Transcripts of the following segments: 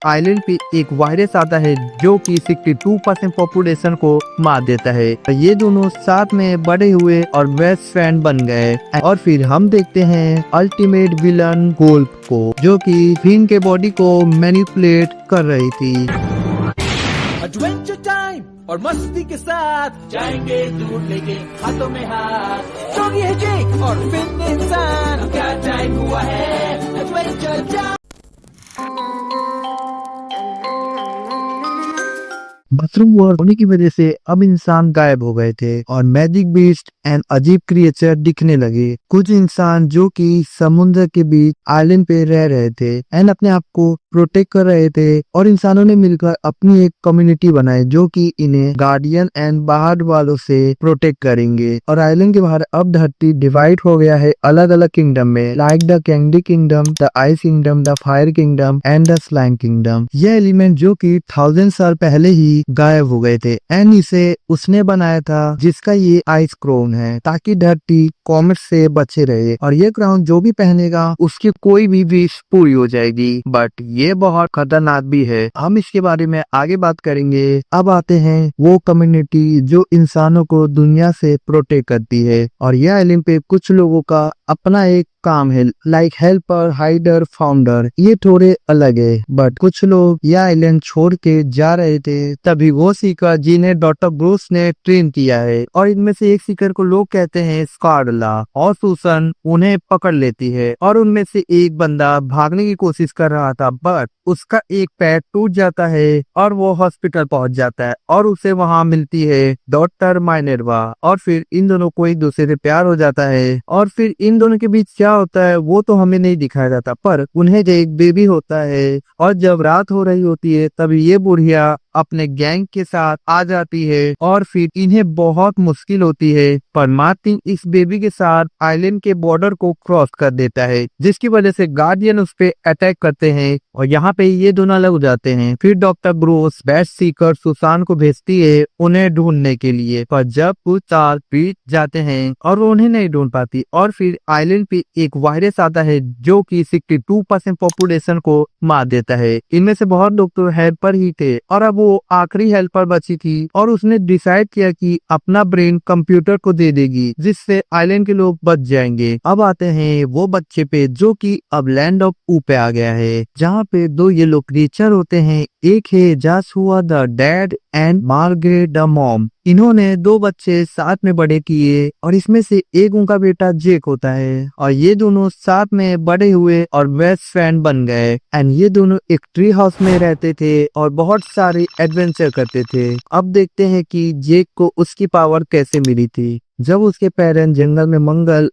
Island पे एक virus आता है जो कि 62% पॉपुलेशन को मार देता है। ये दोनों साथ में बड़े हुए और बेस्ट फ्रेंड बन गए। और फिर हम देखते हैं अल्टीमेट विलन गोल्फ को, जो कि फिन के बॉडी को मैनिपुलेट कर रही थी। एडवेंचर टाइम और मस्ती के साथ जाएंगे दूर लेके हाथों में हाथ। डॉगी है जेक और फिन इंसान, क्या टाइम हुआ है एडवेंचर टाइम। मशरूम वॉर होने की वजह से अब इंसान गायब हो गए थे और मैजिक बीस्ट एंड अजीब क्रिएचर दिखने लगे। कुछ इंसान जो कि समुद्र के बीच आइलैंड पे रह रहे थे एंड अपने आप को प्रोटेक्ट कर रहे थे, और इंसानों ने मिलकर अपनी एक कम्युनिटी बनाई जो कि इन्हें गार्डियन एंड बाहर वालों से प्रोटेक्ट करेंगे। और आइलैंड के बाहर अब धरती डिवाइड हो गया है अलग अलग किंगडम में, like the candy kingdom, the ice kingdom, the fire kingdom and the slime kingdom. यह एलिमेंट जो कि 1000 साल पहले ही गायब हो गए थे एंड इसे उसने बनाया था, जिसका ये आइस क्राउन है, ताकि धरती कॉमेट से बचे रहे। और ये क्राउन जो भी पहनेगा उसकी कोई भी विश पूरी हो जाएगी। बट ये बहुत खतरनाक भी है, हम इसके बारे में आगे बात करेंगे। अब आते हैं वो कम्युनिटी जो इंसानों को दुनिया से प्रोटेक्ट करती है। और यह आइलैंड पे कुछ लोगों का अपना एक काम है, लाइक हेल्पर, हाइडर, फाउंडर। ये थोड़े अलग है, बट कुछ लोग यह आइलैंड छोड़ के जा रहे थे, तभी वो सीकर जिन्हें डॉक्टर ब्रूस ने ट्रेन किया है। और इनमें से एक सीकर को लोग कहते हैं स्कारला, और सुसन उन्हें पकड़ लेती है। और उनमें से एक बंदा भागने की कोशिश कर रहा था, बट उसका एक पैर टूट जाता है और वो हॉस्पिटल पहुंच जाता है और उसे वहां मिलती है डॉक्टर माइनर्वा। और फिर इन दोनों को एक दूसरे से प्यार हो जाता है। और फिर इन दोनों के बीच क्या होता है वो तो हमें नहीं दिखाया जाता, पर उन्हें एक बेबी होता है। और जब रात हो रही होती है तभी ये बुढ़िया अपने गैंग के साथ आ जाती है और फिर इन्हें बहुत मुश्किल होती है, पर मार्टिन इस बेबी के साथ आइलैंड के बॉर्डर को क्रॉस कर देता है, जिसकी वजह से गार्डियन उस पे अटैक करते हैं और यहाँ पे ये दोनों अलग हो जाते हैं। फिर doctor Bruce bat Sikar Susan को भेजती है उन्हें ढूंढने के लिए, पर जब कुछ साल बीत जाते हैं और वो उन्हें नहीं ढूंढ पाती, और फिर आइलैंड पे एक वायरस आता है जो कि 62% पॉपुलेशन को मार देता है। इनमें से बहुत लोग तो हेल्पर ही थे और अब वो आखिरी हेल्पर बची थी, और उसने डिसाइड किया कि अपना ब्रेन कंप्यूटर को दे देगी, जिससे आइलैंड के लोग बच जाएंगे। अब आते हैं वो बच्चे पे जो कि अब लैंड ऑफ ऊ पे आ गया है, जहाँ पे दो ये लोग क्रिएचर होते हैं। एक है Joshua the dad and Margaret the mom. इन्होंने दो बच्चे साथ में बड़े किए और इसमें से एक उनका बेटा जेक होता है, और ये दोनों साथ में बड़े हुए और बेस्ट फ्रेंड बन गए। एंड ये दोनों एक ट्री हाउस में रहते थे और बहुत सारे एडवेंचर करते थे। अब देखते हैं कि जेक को उसकी पावर कैसे मिली थी। जब उसके पेरेंट्स जंगल में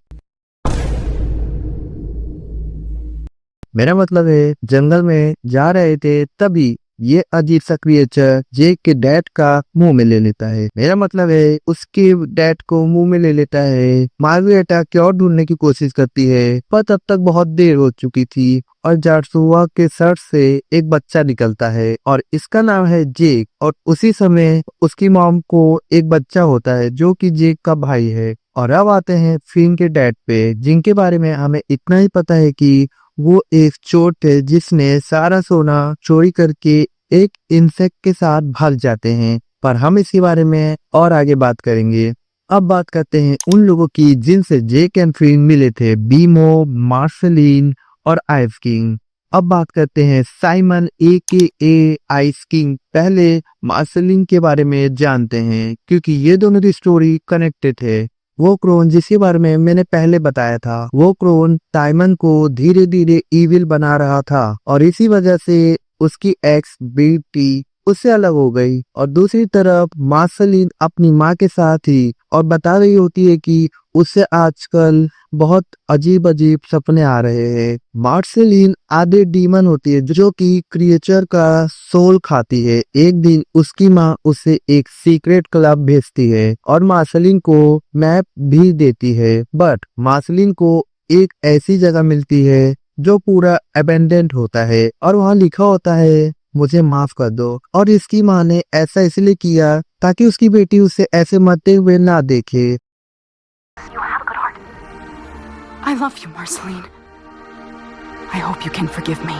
मेरा मतलब है जंगल में जा रहे थे, तभी ये अजीब सा क्रिएचर जेक के डैड का मुंह में ले लेता है। मेरा मतलब है उसके डैड को मुंह में ले लेता है। मार्गरेटा क्योर ढूंढने की कोशिश करती है, पर तब तक बहुत देर हो चुकी थी और जासुआ के सर से एक बच्चा निकलता है और इसका नाम है जेक। और उसी समय उसकी मॉम को एक बच्चा होता है जो कि जेक का भाई है। और अब आते हैं फिन के डैड पे, जिनके बारे में हमें इतना ही पता है कि वो एक चोर थे जिसने सारा सोना चोरी करके एक इंसेक्ट के साथ भाग जाते हैं, पर हम इसके बारे में और आगे बात करेंगे। अब बात करते हैं उन लोगों की जिनसे जेक एंड फिन मिले थे, बीमो, मार्सेलिन और आइस किंग। अब बात करते हैं साइमन ए आइस किंग। पहले मार्सेलिन के बारे में जानते हैं क्योंकि ये दोनों की स्टोरी कनेक्टेड है। वो क्रोन जिसके बारे में मैंने पहले बताया था, वो क्रोन साइमन को धीरे धीरे इविल बना रहा था और इसी वजह से उसकी एक्स बेटी उससे अलग हो गई। और दूसरी तरफ मार्सेलिन अपनी माँ के साथ थी और बता रही होती है कि उससे आजकल बहुत अजीब अजीब सपने आ रहे हैं। मार्सेलिन आधे डीमन होती है जो कि क्रिएचर का सोल खाती है। एक दिन उसकी माँ उसे एक सीक्रेट क्लब भेजती है और मार्सेलिन को मैप भी देती है, बट मार्सेलिन को एक ऐसी जगह मिलती है जो पूरा अबेंडेंट होता है और वहाँ लिखा होता है मुझे माफ कर दो। और इसकी माँ ने ऐसा इसलिए किया ताकि उसकी बेटी उसे ऐसे मरते हुए ना देखे। You have a good heart. I love you, Marceline. I hope you can forgive me.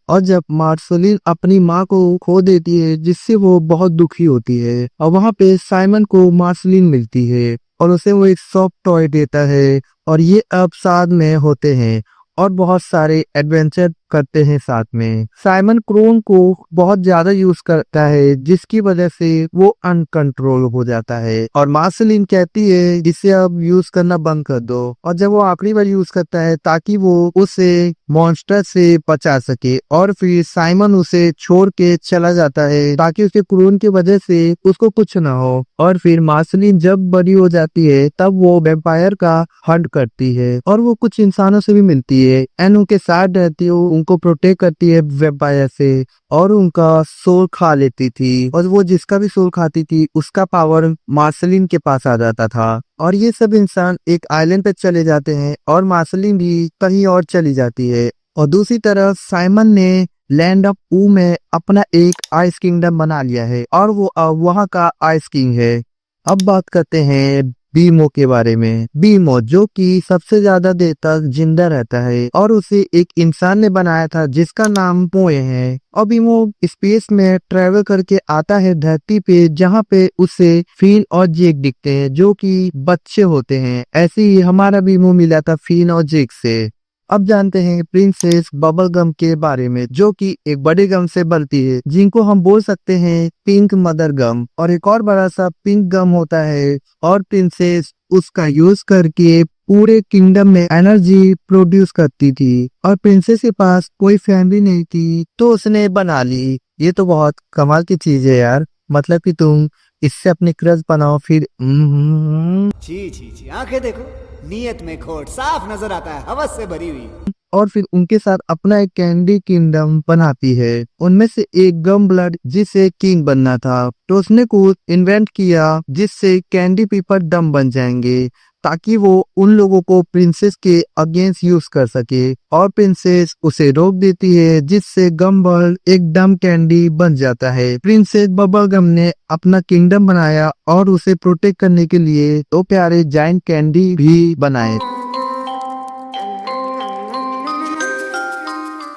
और जब मार्सलिन अपनी माँ को खो देती है जिससे वो बहुत दुखी होती है, और वहाँ पे साइमन को मार्सलिन मिलती है और उसे वो एक सॉफ्ट टॉय देता है और ये अब साथ में होते हैं और बहुत सारे एडवेंचर करते हैं साथ में। साइमन क्रोन को बहुत ज्यादा यूज करता है जिसकी वजह से वो अनकंट्रोल हो जाता है और मार्सलिन कहती है जिसे अब यूज करना बंद कर दो, और जब वो आखिरी बार यूज करता है ताकि वो उसे मॉन्स्टर से बचा सके, और फिर साइमन उसे छोड़ के चला जाता है ताकि उसके क्रोन की वजह से उसको कुछ ना हो। और फिर मार्सलिन जब बड़ी हो जाती है तब वो वैम्पायर का हंट करती है और वो कुछ इंसानों से भी मिलती है एंड उनके साथ रहती है, उनको प्रोटेक्ट करती है वैम्पायर से, और उनका सोल खा लेती थी, और वो जिसका भी सोल खाती थी उसका पावर मार्सलिन के पास आ जाता था। और ये सब इंसान एक आइलैंड पे चले जाते हैं और मार्सलिन भी कहीं और चली जाती है। और दूसरी तरफ साइमन ने लैंड ऑफ ऊ में अपना एक आइस किंगडम बना लिया है और वो अब वहाँ का आइस किंग है। अब बात करते हैं बीमो के बारे में। बीमो जो कि सबसे ज्यादा देर तक जिंदा रहता है और उसे एक इंसान ने बनाया था जिसका नाम मोए है। और बीमो स्पेस में ट्रेवल करके आता है धरती पे जहाँ पे उसे फिन और जेक दिखते हैं जो कि बच्चे होते हैं। ऐसे ही हमारा बीमो मिला था फिन और जेक से। अब जानते हैं प्रिंसेस बबल गम के बारे में जो कि एक बड़े गम से बनती है जिनको हम बोल सकते हैं पिंक मदर गम, और एक और बड़ा सा पिंक गम होता है और प्रिंसेस उसका यूज करके पूरे किंगडम में एनर्जी प्रोड्यूस करती थी। और प्रिंसेस के पास कोई फैमिली नहीं थी तो उसने बना ली। ये तो बहुत कमाल की चीज है यार, मतलब कि तुम इससे अपने क्रश बनाओ फिर छी छी छी, आंखें देखो, नीयत में खोट साफ नजर आता है, हवस से भरी हुई। और फिर उनके साथ अपना एक कैंडी किंगडम बनाती है। उनमें से एक गम ब्लड जिसे किंग बनना था तो उसने कुछ इन्वेंट किया जिससे कैंडी पीपर डम बन जाएंगे ताकि वो उन लोगों को प्रिंसेस के अगेंस्ट यूज कर सके, और प्रिंसेस उसे रोक देती है जिससे गम बर्ड एक डम कैंडी बन जाता है। प्रिंसेस बबल गम ने अपना किंगडम बनाया और उसे प्रोटेक्ट करने के लिए दो प्यारे जाइंट कैंडी भी बनाए।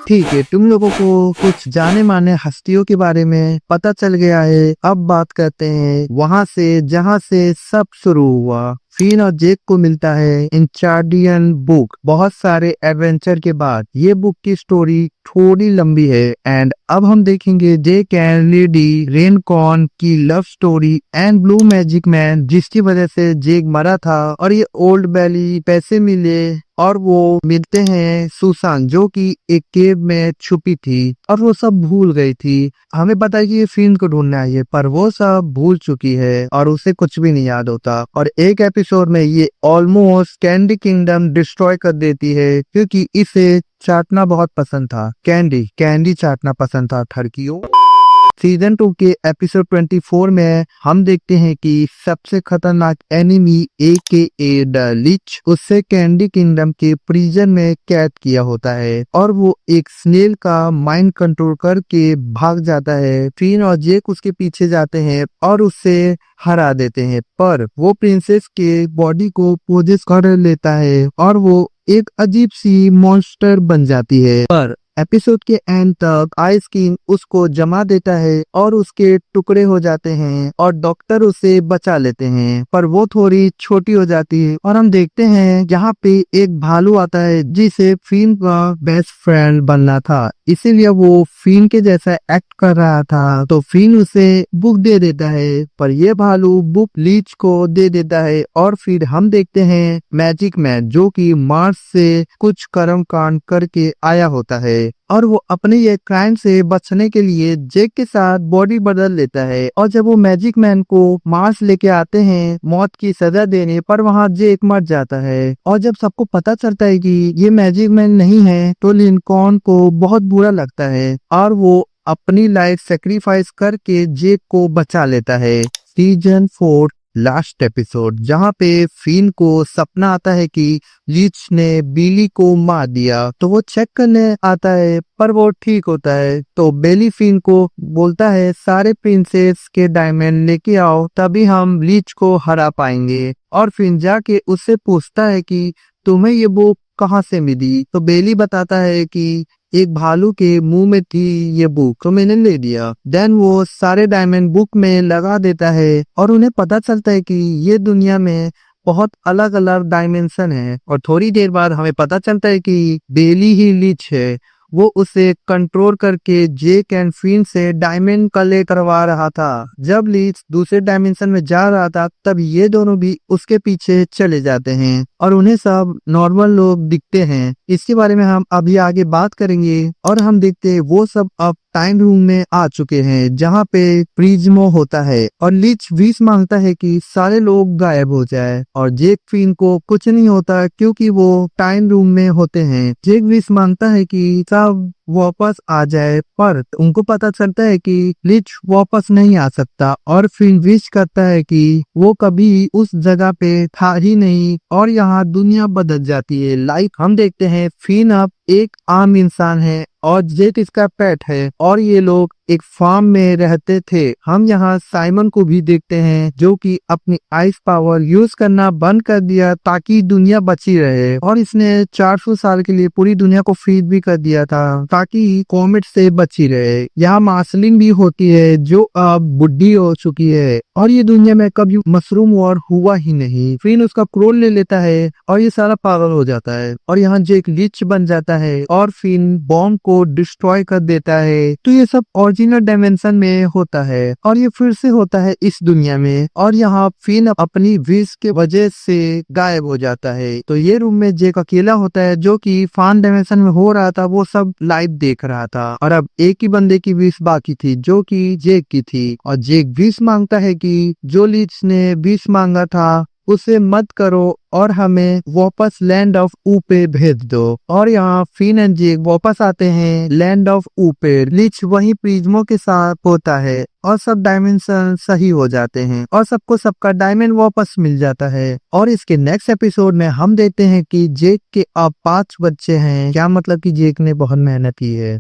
ठीक है, तुम लोगों को कुछ जाने माने हस्तियों के बारे में पता चल गया है। अब बात करते हैं वहां से जहां से सब शुरू हुआ। फिन और जेक को मिलता है इंचार्डियन बुक बहुत सारे एडवेंचर के बाद। ये बुक की स्टोरी थोड़ी लंबी है एंड अब हम देखेंगे जेक एंड लेडी रेनकॉर्न की love story and blue magic man जिसकी वजह से जेक मरा था, और ये ओल्ड बैली पैसे मिले और वो मिलते हैं सुसान जो कि एक केव में छुपी थी और वो सब भूल गई थी। हमें पता है कि ये फिन को ढूंढना है पर वो सब भूल चुकी है और उसे कुछ भी नहीं याद होता। और एक एपिसोड में ये ऑलमोस्ट कैंडी किंगडम डिस्ट्रॉय कर देती है क्योंकि इसे चाटना बहुत पसंद था। कैंडी चाटना पसंद था ठरकियों। सीजन 2 के एपिसोड 24 में हम देखते हैं कि सबसे खतरनाक एनिमी AKA द लिच उससे कैंडी किंगडम के प्रिजन में कैद किया होता है और वो एक स्नेल का माइंड कंट्रोल करके भाग जाता है। फिन और जेक उसके पीछे जाते हैं और उससे हरा देते हैं, पर वो प्रिंसेस के बॉडी को पोजेस कर लेता है और वो एक अजीब सी मॉन्स्टर बन जाती है। पर एपिसोड के एंड तक आइस किंग उसको जमा देता है और उसके टुकड़े हो जाते हैं और डॉक्टर उसे बचा लेते हैं, पर वो थोड़ी छोटी हो जाती है और हम देखते हैं यहाँ पे एक भालू आता है जिसे फिन का बेस्ट फ्रेंड बनना था, इसीलिए वो फिन के जैसा एक्ट कर रहा था। तो फिन उसे बुक दे देता है पर ये भालू बुक लीच को दे देता है और फिर हम देखते हैं मैजिक मैन जो कि मार्स से कुछ कर्म कांड करके आया होता है और वो अपने ये क्राइम से बचने के लिए जेक के साथ बॉडी बदल लेता है। और जब वो मैजिक मैन को मार्स लेके आते हैं मौत की सजा देने पर वहाँ जेक मर जाता है और जब सबको पता चलता है कि ये मैजिक मैन नहीं है तो लिंकॉर्न को बहुत बुरा लगता है और वो अपनी लाइफ सेक्रीफाइस करके जेक को बचा लेता है। सीजन 4 लास्ट एपिसोड जहाँ पे फिन को सपना आता है कि लीच ने बिली को मार दिया तो वो चेक करने आता है पर वो ठीक होता है। तो बेली फिन को बोलता है सारे प्रिंसेस के डायमंड लेके आओ तभी हम लीच को हरा पाएंगे, और फिन जाके उससे पूछता है कि तुम्हें ये बुक कहाँ से मिली। तो बेली बताता है कि एक भालू के मुंह में थी ये बुक, तो मैंने ले लिया। देन वो सारे डायमंड बुक में लगा देता है और उन्हें पता चलता है कि ये दुनिया में बहुत अलग अलग डायमेंशन है। और थोड़ी देर बाद हमें पता चलता है कि बेली ही लीच है, वो उसे कंट्रोल करके जेक एंड फिन से डायमंड कलेक्ट करवा रहा था। जब लीच दूसरे डायमेंशन में जा रहा था तब ये दोनों भी उसके पीछे चले जाते हैं और उन्हें सब नॉर्मल लोग दिखते हैं। इसके बारे में हम अभी आगे बात करेंगे। और हम देखते हैं वो सब अब टाइम रूम में आ चुके हैं जहाँ पे प्रिज्मो होता है और लीच विश मांगता है कि सारे लोग गायब हो जाए और जेक फिन को कुछ नहीं होता क्योंकि वो टाइम रूम में होते हैं। जेक विश मांगता है कि सब वापस आ जाए पर उनको पता चलता है कि लीच वापस नहीं आ सकता और फिर विश करता है कि वो कभी उस जगह पे था ही नहीं और यहाँ दुनिया बदल जाती है। लाइक हम देखते हैं फिन अब एक आम इंसान है और जेट इसका पेट है और ये लोग एक फार्म में रहते थे। हम यहाँ साइमन को भी देखते हैं जो कि अपनी आइस पावर यूज करना बंद कर दिया ताकि दुनिया बची रहे और इसने 400 साल के लिए पूरी दुनिया को फ्रीज भी कर दिया था ताकि कॉमेट से बची रहे। यहाँ मार्सलिंग भी होती है जो अब बुढ़ी हो चुकी है और ये दुनिया में कभी मशरूम वॉर हुआ ही नहीं। फिर उसका क्रोल ले लेता है और ये सारा पागल हो जाता है और यहाँ जेक लीच बन जाता है और फिर बॉम्ब को डिस्ट्रॉय कर देता है। तो ये सब ओरिजिनल डायमेंशन में होता है और ये फिर से होता है इस दुनिया में और यहाँ फिन अपनी विश के वजह से गायब हो जाता है। तो ये रूम में जेक अकेला होता है जो कि फान डायमेंशन में हो रहा था, वो सब लाइव देख रहा था और अब एक ही बंदे की विश बाकी थी जो कि जेक की थी और जेक विश मांगता है कि जो लीच ने विश मांगा था उसे मत करो और हमें वापस लैंड ऑफ ऊ पे भेज दो। और यहाँ फिन एंड जेक वापस आते हैं लैंड ऑफ ऊ पे। लीच वही प्रिज्मो के साथ होता है और सब डायमेंशन सही हो जाते हैं और सबको सबका डायमंड वापस मिल जाता है। और इसके नेक्स्ट एपिसोड में हम देखते हैं कि जेक के अब 5 बच्चे हैं। क्या मतलब कि जेक ने बहुत मेहनत की है।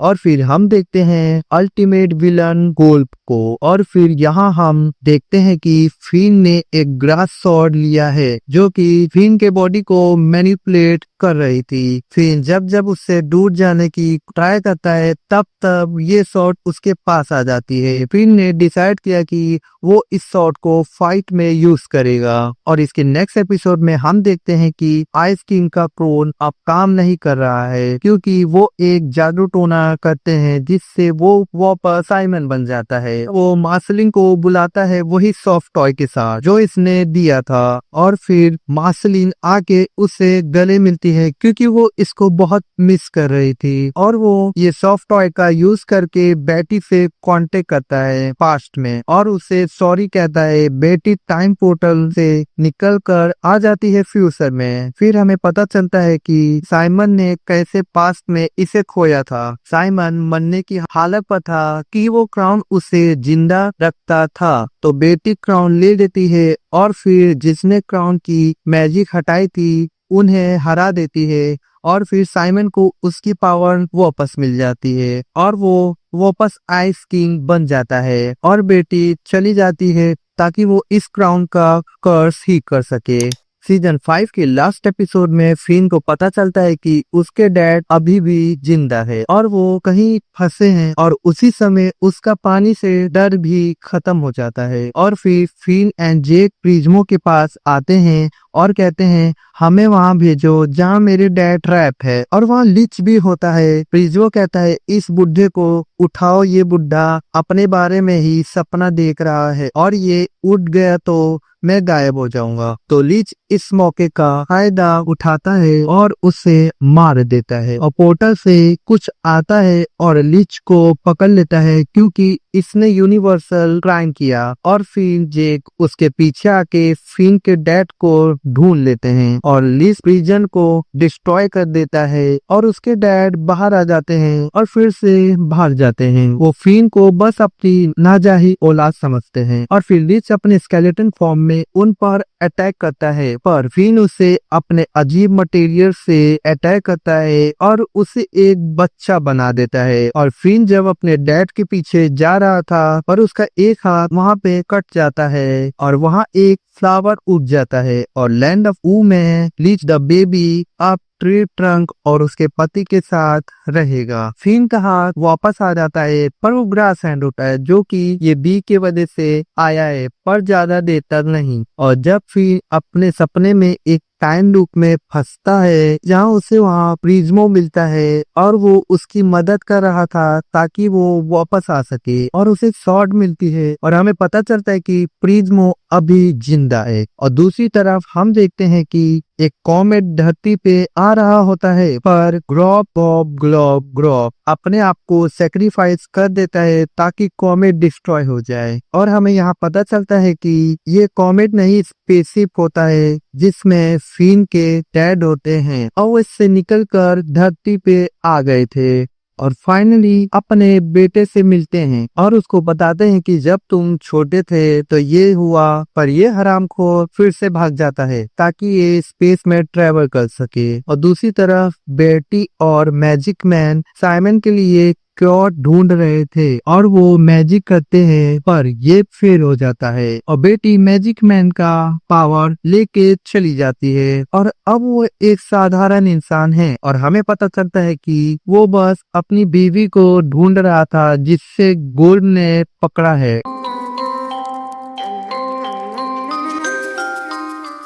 और फिर हम देखते हैं अल्टीमेट विलन गोल्फ को और फिर यहाँ हम देखते हैं कि फिन ने एक ग्रास स्वॉर्ड लिया है जो कि फिन के बॉडी को मैनिपुलेट कर रही थी। फिन जब जब उससे दूर जाने की ट्राई करता है तब तब ये स्वॉर्ड उसके पास आ जाती है। फिन ने डिसाइड किया कि वो इस स्वॉर्ड को फाइट में यूज करेगा। और इसके नेक्स्ट एपिसोड में हम देखते हैं कि आइस किंग का क्रोन अब काम नहीं कर रहा है क्योंकि वो एक जादू टोना करते हैं जिससे वो वापस साइमन बन जाता है। वो मार्सलिंग को बुलाता है वही सॉफ्ट टॉय के साथ जो इसने दिया था और फिर मार्सलिन आके उसे गले मिलती है क्योंकि वो इसको बहुत मिस कर रही थी और वो ये सॉफ्ट टॉय का यूज करके बेटी से कांटेक्ट करता है पास्ट में और उसे सॉरी कहता है। बेटी टाइम पोर्टल से निकल कर आ जाती है फ्यूचर में। फिर हमें पता चलता है कि साइमन ने कैसे पास्ट में इसे खोया था। साइमन मरने की हालत पर था कि वो क्राउन उसे जिंदा रखता था। तो बेटी क्राउन ले लेती है और फिर जिसने क्राउन की मैजिक हटाई थी उन्हें हरा देती है और फिर साइमन को उसकी पावर वापस मिल जाती है और वो वापस आइस किंग बन जाता है और बेटी चली जाती है ताकि वो इस क्राउन का कर्स ही कर सके। सीजन 5 के लास्ट एपिसोड में फिन को पता चलता है कि उसके डैड अभी भी जिंदा है और वो कहीं फंसे हैं और उसी समय उसका पानी से डर भी खत्म हो जाता है। और फिर फिन एंड जेक प्रिज्मो के पास आते हैं और कहते हैं हमें वहाँ भेजो जहाँ मेरे डैड ट्रैप है और वहाँ लीच भी होता है। प्रिज्मो कहता है इस बुढ़े को उठाओ, ये बुढ़ा अपने बारे में ही सपना देख रहा है और ये उठ गया तो मैं गायब हो जाऊंगा। तो लीच इस मौके का फायदा उठाता है और उसे मार देता है और पोर्टल से कुछ आता है और लीच को पकड़ लेता है क्योंकि इसने यूनिवर्सल क्राइम किया। और फिर जेक उसके पीछे आके फिन के डैड को ढूंढ लेते हैं और लीच प्रिजन को डिस्ट्रॉय कर देता है और उसके डैड बाहर आ जाते हैं और फिर से बाहर जाते हैं। वो फिन को बस अपनी नाजाही औलाद समझते हैं और फिर लीच अपने स्केलेटन फॉर्म में उन पर अटैक करता है, पर फिन उसे अपने अजीब मटेरियल से अटैक करता है और उसे एक बच्चा बना देता है। और फिन जब अपने डैड के पीछे जा रहा था, पर उसका एक हाथ वहाँ पे कट जाता है और वहाँ एक फ्लावर उग जाता है और लैंड ऑफ ऊ में leech the baby up tree trunk और उसके पति के साथ रहेगा। फिन का हाथ वापस आ जाता है, पर वो ग्रास हैंड होता है जो कि ये बी के वजह से आया है, पर ज्यादा देर तक नहीं। और जब फिन अपने सपने में एक टाइम लूप में फंसता है जहाँ उसे वहाँ प्रिज्मो मिलता है और वो उसकी मदद कर रहा था ताकि वो वापस आ सके, और उसे शॉर्ट मिलती है और हमें पता चलता है कि प्रिज्मो अभी जिंदा है। और दूसरी तरफ हम देखते हैं कि एक कॉमेट धरती पे आ रहा होता है, पर ग्रॉप गॉब ग्लॉब ग्रॉप अपने आप को सेक्रीफाइस कर देता है ताकि कॉमेट डिस्ट्रॉय हो जाए। और हमें यहाँ पता चलता है कि ये कॉमेट नहीं स्पेसशिप होता है जिसमें फिन के डैड होते हैं और वो इससे निकलकर धरती पे आ गए थे और फाइनली अपने बेटे से मिलते हैं और उसको बताते हैं कि जब तुम छोटे थे तो ये हुआ, पर ये हरामखोर फिर से भाग जाता है ताकि ये स्पेस में ट्रेवल कर सके। और दूसरी तरफ बेटी और मैजिक मैन साइमन के लिए क्योर ढूंढ रहे थे और वो मैजिक करते हैं, पर ये फेल हो जाता है और बेटी मैजिक मैन का पावर लेके चली जाती है और अब वो एक साधारण इंसान है। और हमें पता चलता है कि वो बस अपनी बीवी को ढूंढ रहा था जिससे गोल्ड ने पकड़ा है।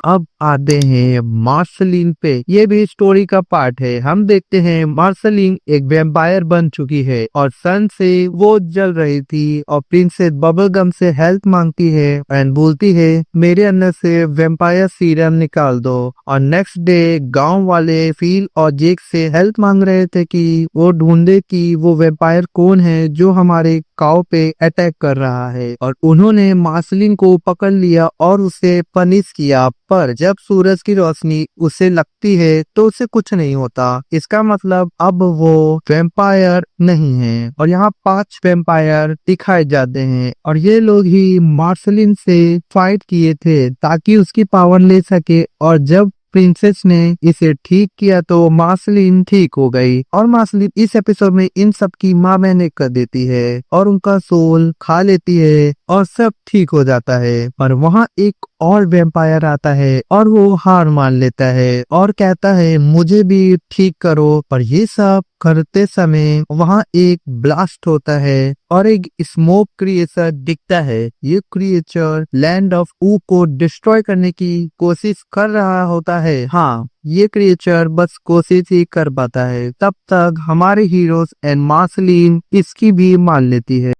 अब आते हैं मार्सेलीन पे। ये भी स्टोरी का पार्ट है। हम देखते हैं मार्सेलीन एक वैम्पायर बन चुकी है और सन से वो जल रही थी और प्रिंसेस बबल गम से हेल्प मांगती है एंड बोलती है मेरे अंदर से वैम्पायर सीरम निकाल दो। और नेक्स्ट डे गांव वाले फील और जेक से हेल्प मांग रहे थे कि वो ढूंढे कि वो वैम्पायर कौन है जो हमारे काव पे अटैक कर रहा है। और उन्होंने मार्सेलीन को पकड़ लिया और उसे पनिश किया, पर जब सूरज की रोशनी उसे लगती है तो उसे कुछ नहीं होता। इसका मतलब अब वो वैम्पायर नहीं है। और यहाँ 5 वैम्पायर दिखाए जाते हैं और ये लोग ही मार्सेलीन से फाइट किए थे ताकि उसकी पावर ले सके। और जब प्रिंसेस ने इसे ठीक किया तो मार्सेलीन ठीक हो गई और मार्सेलीन इस एपिसोड में इन सब की माँ बहने कर देती है और उनका सोल खा लेती है और सब ठीक हो जाता है। पर वहाँ एक और वैम्पायर आता है और वो हार मान लेता है और कहता है मुझे भी ठीक करो। पर ये सब करते समय वहाँ एक ब्लास्ट होता है और एक स्मोक क्रिएचर दिखता है। ये क्रिएचर लैंड ऑफ ऊ को डिस्ट्रॉय करने की कोशिश कर रहा होता है। हाँ, ये क्रिएचर बस कोशिश ही कर पाता है। तब तक हमारे हीरोज एंड मार्सेलीन इसकी भी मान लेती है।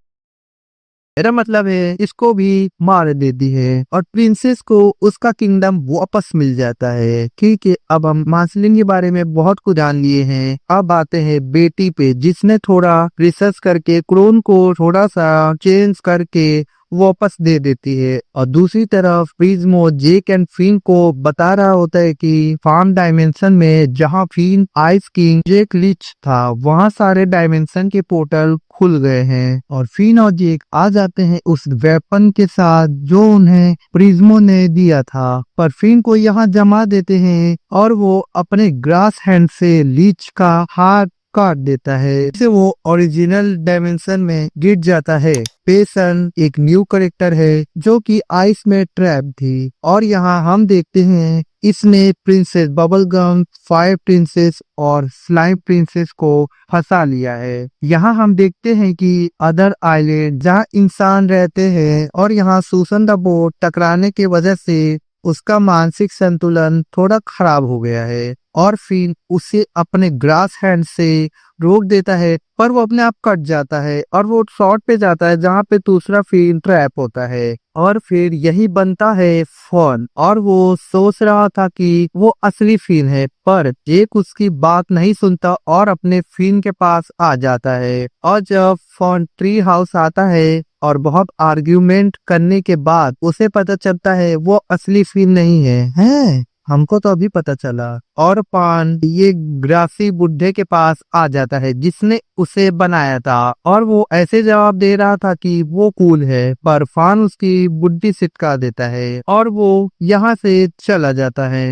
मेरा मतलब है इसको भी मार देती है और प्रिंसेस को उसका किंगडम वापस मिल जाता है। ठीक है, अब हम मार्सेलीन के बारे में बहुत कुछ जान लिए हैं। अब आते हैं बेटी पे, जिसने थोड़ा रिसर्च करके क्रोन को थोड़ा सा चेंज करके वापस दे देती है। और दूसरी तरफ प्रिज्मो जेक एंड फिन को बता रहा होता है कि फार्म डायमेंशन में जहाँ फिन आइस किंग जेक लिच था वहाँ सारे डायमेंशन के पोर्टल खुल गए हैं और फिन और जेक आ जाते हैं उस वेपन के साथ जो उन्हें प्रिज्मो ने दिया था। पर फिन को यहाँ जमा देते हैं और वो अपने ग्रास हैंड से लीच का हाथ काट देता है, जिससे वो ओरिजिनल डायमेंशन में गिर जाता है। पेसन एक न्यू कैरेक्टर है जो कि आइस में ट्रैप थी और यहाँ हम देखते हैं इसने प्रिंसेस बबलगम, फायर प्रिंसेस और स्लाइम प्रिंसेस को फंसा लिया है। यहाँ हम देखते हैं कि अदर आइलैंड जहाँ इंसान रहते हैं और यहाँ सूसन द बोट टकराने की वजह से उसका मानसिक संतुलन थोड़ा खराब हो गया है और फिर उसे अपने ग्रास हैंड से रोक देता है, पर वो अपने आप कट जाता है और वो शॉर्ट पे जाता है जहाँ पे दूसरा फिन ट्रैप होता है। और फिर यही बनता है फॉन और वो सोच रहा था कि वो असली फिन है, पर जेक उसकी बात नहीं सुनता और अपने फिन के पास आ जाता है। और जब फॉन ट्री हाउस आता है और बहुत आर्ग्यूमेंट करने के बाद उसे पता चलता है वो असली फिन नहीं है। हमको तो अभी पता चला। और पान ये ग्रासी बुड्ढे के पास आ जाता है जिसने उसे बनाया था, और वो ऐसे जवाब दे रहा था कि वो कूल है, पर फान उसकी बुद्धि सिटका देता है और वो यहाँ से चला जाता है।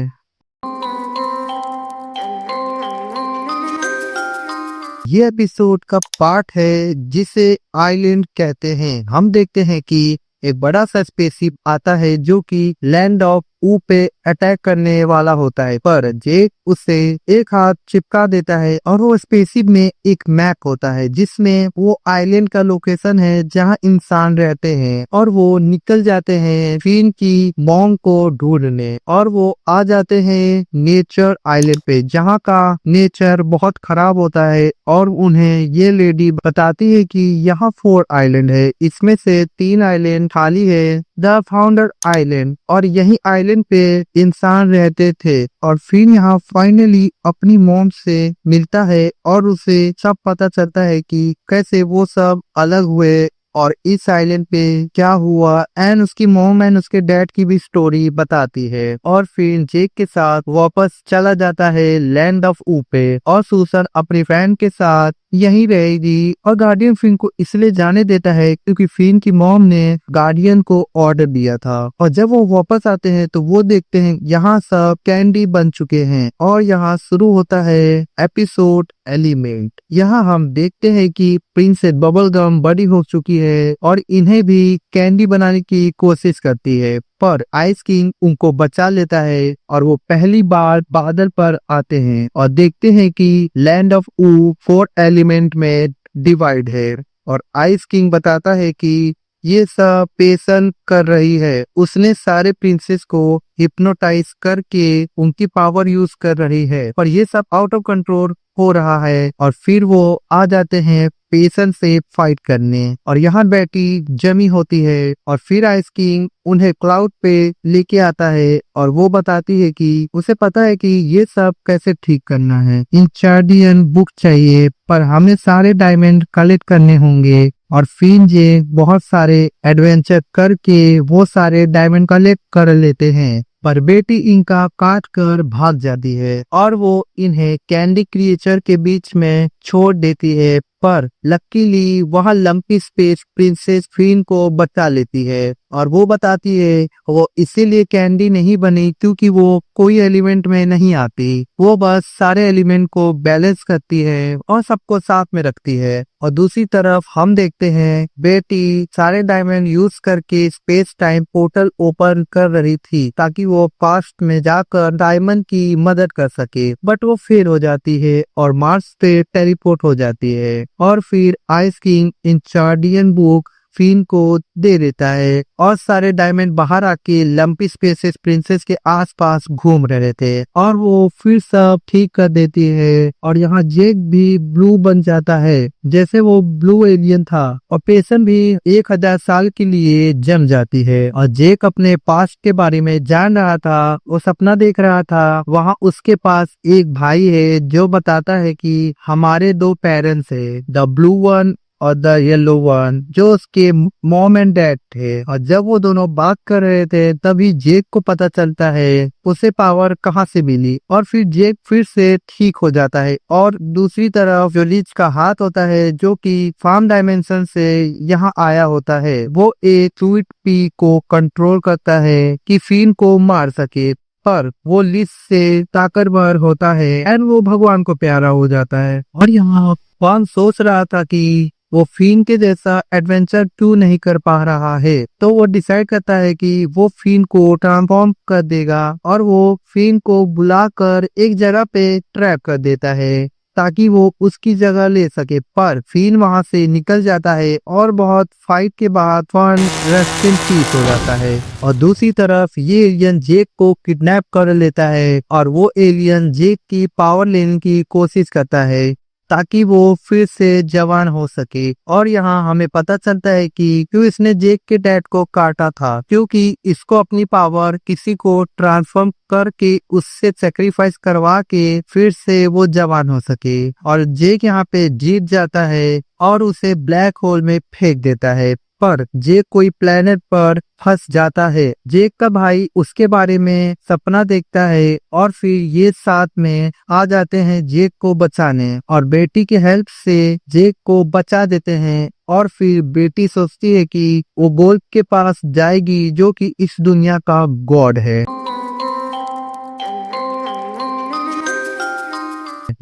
ये एपिसोड का पार्ट है जिसे आइलैंड कहते हैं। हम देखते हैं कि एक बड़ा सा स्पेसशिप आता है जो कि लैंड ऑफ ऊ पे अटैक करने वाला होता है, पर जेक उसे एक हाथ चिपका देता है और वो स्पेसशिप में एक मैप होता है जिसमें वो आइलैंड का लोकेशन है जहाँ इंसान रहते हैं, और वो निकल जाते हैं फिन की मॉम को ढूंढने, और वो आ जाते हैं नेचर आइलैंड पे जहाँ का नेचर बहुत खराब होता है, और उन्हें ये लेडी बताती है कि यहाँ 4 आइलैंड है, इसमें से 3 आइलैंड खाली है, द फाउंडर आइलैंड, और यही आइलैंड पे इंसान रहते थे। और फिर यहाँ फाइनली अपनी मॉम से मिलता है और उसे सब पता चलता है कि कैसे वो सब अलग हुए और इस आइलैंड पे क्या हुआ, एंड उसकी मॉम एंड उसके डैड की भी स्टोरी बताती है। और फिर जेक के साथ वापस चला जाता है लैंड ऑफ ऊ पे, और सूसन अपनी फ्रेंड के साथ यहीं रहेगी, और गार्डियन फिन को इसलिए जाने देता है क्योंकि फिन की मॉम ने गार्डियन को ऑर्डर दिया था। और जब वो वापस आते हैं तो वो देखते हैं यहाँ सब कैंडी बन चुके हैं, और यहाँ शुरू होता है एपिसोड एलिमेंट। यहाँ हम देखते हैं कि प्रिंसेस बबलगम बड़ी हो चुकी है और इन्हें भी कैंडी बनाने की कोशिश करती है, पर आइस किंग उनको बचा लेता है और वो पहली बार बादल पर आते हैं और देखते हैं कि लैंड ऑफ ऊ 4 एलिमेंट में डिवाइड है। और आइस किंग बताता है कि ये सब पेशन कर रही है, उसने सारे प्रिंसेस को हिप्नोटाइज करके उनकी पावर यूज कर रही है, और ये सब आउट ऑफ कंट्रोल हो रहा है। और फिर वो आ जाते हैं पेशन से फाइट करने, और यहाँ बैटी जमी होती है, और फिर आइस किंग उन्हें क्लाउड पे लेके आता है और वो बताती है कि उसे पता है कि ये सब कैसे ठीक करना है। इंचार्डियन बुक चाहिए, पर हमें सारे डायमंड कलेक्ट करने होंगे, और फिर जे बहुत सारे एडवेंचर करके वो सारे डायमंड कलेक्ट कर लेते हैं, पर बेटी इनका काट कर भाग जाती है और वो इन्हें कैंडी क्रिएचर के बीच में छोड़ देती है। पर लकीली वहाँ लंपी स्पेस प्रिंसेस फिन को बचा लेती है, और वो बताती है वो इसीलिए कैंडी नहीं बनी क्योंकि वो कोई एलिमेंट में नहीं आती, वो बस सारे एलिमेंट को बैलेंस करती है और सबको साथ में रखती है। और दूसरी तरफ हम देखते हैं बेटी सारे डायमंड यूज करके स्पेस टाइम पोर्टल ओपन कर रही थी ताकि वो पास्ट में जाकर डायमंड की मदद कर सके, बट वो फेल हो जाती है और मार्स पे टेलीपोर्ट हो जाती है। और फिर आइस किंग इंचार्डियन बुक फिन को दे देता है, और सारे डायमंड बाहर आके लंपी स्पेसेस प्रिंसेस के आसपास घूम रहे थे, और वो फिर सब ठीक कर देती है। और यहाँ जेक भी ब्लू बन जाता है जैसे वो ब्लू एलियन था, और पेशन भी 1000 साल के लिए जम जाती है। और जेक अपने पास्ट के बारे में जान रहा था, वो सपना देख रहा था, वहाँ उसके पास एक भाई है जो बताता है कि हमारे 2 पेरेंट्स है, द ब्लू वन और द येलो वन, जो उसके मॉम एंड डैड थे। और जब वो दोनों बात कर रहे थे तभी जेक को पता चलता है उसे पावर कहाँ से मिली, और फिर जेक फिर से ठीक हो जाता है। और दूसरी तरफ जो लीच का हाथ होता है जो कि फार्म डायमेंशन से यहाँ आया होता है, वो एक स्वीट पी को कंट्रोल करता है कि फिन को मार सके, पर वो लिस्ट से ताकतवर होता है एंड वो भगवान को प्यारा हो जाता है। और यहाँ फान सोच रहा था कि वो फिन के जैसा एडवेंचर क्यों नहीं कर पा रहा है, तो वो डिसाइड करता है कि वो फिन को ट्रांसफॉर्म कर देगा, और वो फिन को बुलाकर एक जगह पे ट्रैप कर देता है ताकि वो उसकी जगह ले सके। पर फिन वहां से निकल जाता है और बहुत फाइट के बाद फन रेस्टिंग पीस हो जाता है। और दूसरी तरफ ये एलियन जेक को किडनैप कर लेता है, और वो एलियन जेक की पावर लेने की कोशिश करता है ताकि वो फिर से जवान हो सके। और यहाँ हमें पता चलता है कि क्यों इसने जेक के डैड को काटा था, क्योंकि इसको अपनी पावर किसी को ट्रांसफॉर्म करके उससे सेक्रीफाइस करवा के फिर से वो जवान हो सके। और जेक यहाँ पे जीत जाता है और उसे ब्लैक होल में फेंक देता है, पर जेक कोई प्लेनेट पर फंस जाता है। जेक का भाई उसके बारे में सपना देखता है और फिर ये साथ में आ जाते हैं जेक को बचाने और बेटी की हेल्प से जेक को बचा देते हैं। और फिर बेटी सोचती है कि वो गोल्फ के पास जाएगी जो कि इस दुनिया का गॉड है।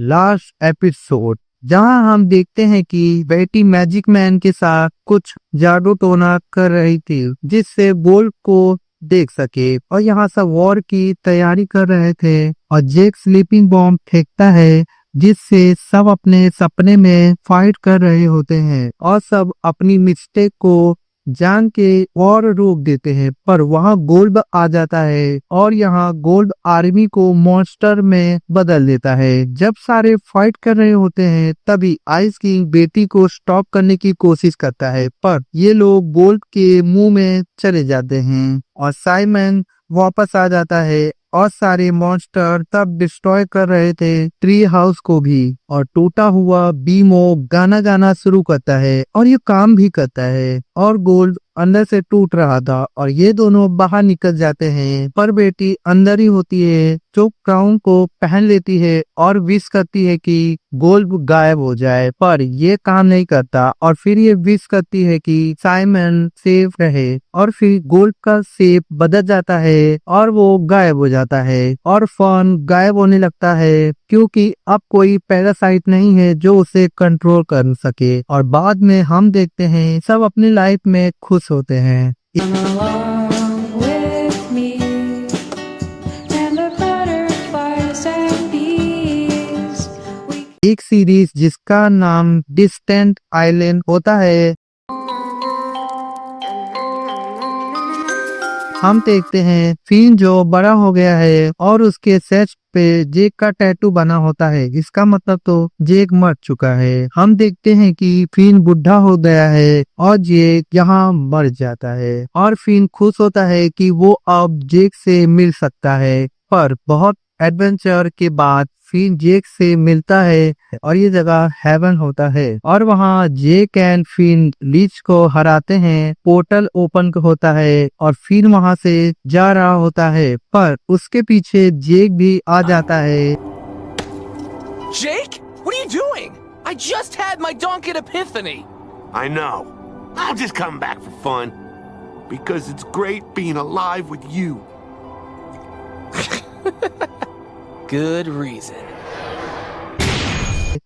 लास्ट एपिसोड जहां हम देखते हैं कि बेटी मैजिक मैन के साथ कुछ जादू टोना कर रही थी जिससे गोल्फ को देख सके और यहाँ सब वॉर की तैयारी कर रहे थे और जेक स्लीपिंग बॉम्ब फेंकता है जिससे सब अपने सपने में फाइट कर रहे होते हैं और सब अपनी मिस्टेक को जान के और रोक देते हैं। पर वहाँ गोल्ड आ जाता है और यहाँ गोल्ड आर्मी को मॉन्स्टर में बदल देता है। जब सारे फाइट कर रहे होते हैं तभी आइस किंग बेटी को स्टॉप करने की कोशिश करता है पर ये लोग गोल्ड के मुंह में चले जाते हैं और साइमन वापस आ जाता है और सारे मॉन्स्टर तब डिस्ट्रॉय कर रहे थे ट्री हाउस को भी और टूटा हुआ बीमो गाना गाना शुरू करता है और ये काम भी करता है और गोल्ड अंदर से टूट रहा था और ये दोनों बाहर निकल जाते हैं पर बेटी अंदर ही होती है जो क्राउन को पहन लेती है और विश करती है कि गोल्ड गायब हो जाए पर ये काम नहीं करता और फिर ये विश करती है कि साइमन सेफ रहे और फिर गोल्ड का शेप बदल जाता है और वो गायब हो जाता है और फन गायब होने लगता है क्योंकि अब कोई पैरासाइट नहीं है जो उसे कंट्रोल कर सके और बाद में हम देखते हैं सब अपनी लाइफ में खुश होते हैं। Come along with me and the butterflies and bees. एक सीरीज जिसका नाम डिस्टेंट आइलैंड होता है। हम देखते हैं फिन जो बड़ा हो गया है और उसके चेस्ट पे जेक का टैटू बना होता है। इसका मतलब तो जेक मर चुका है। हम देखते हैं कि फिन बुढ़ा हो गया है और जेक यहाँ मर जाता है और फिन खुश होता है कि वो अब जेक से मिल सकता है पर बहुत एडवेंचर के बाद फिन जेक से मिलता है और ये जगह हेवन होता है और वहाँ जेक एंड फिन लीच को हराते हैं। पोर्टल ओपन होता है और फिन वहाँ से जा रहा होता है पर उसके पीछे जेक भी आ जाता है। Jake, what are you doing? I just had my donkey epiphany. I know. I'll just come back for fun. Because it's great being alive with you. Good reason.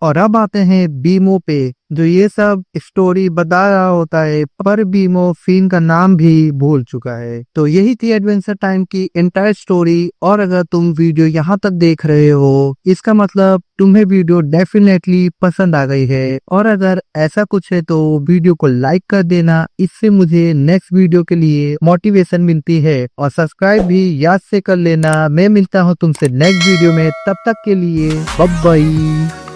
और अब आते हैं बीमो पे जो ये सब स्टोरी बता रहा होता है पर बीमो फिन का नाम भी भूल चुका है। तो यही थी एडवेंचर टाइम की एंटायर स्टोरी और अगर तुम वीडियो यहाँ तक देख रहे हो इसका मतलब तुम्हें वीडियो डेफिनेटली पसंद आ गई है और अगर ऐसा कुछ है तो वीडियो को लाइक कर देना। इससे मुझे नेक्स्ट वीडियो के लिए मोटिवेशन मिलती है और सब्सक्राइब भी याद से कर लेना। मैं मिलता हूँ तुमसे नेक्स्ट वीडियो में, तब तक के लिए बाय बाय।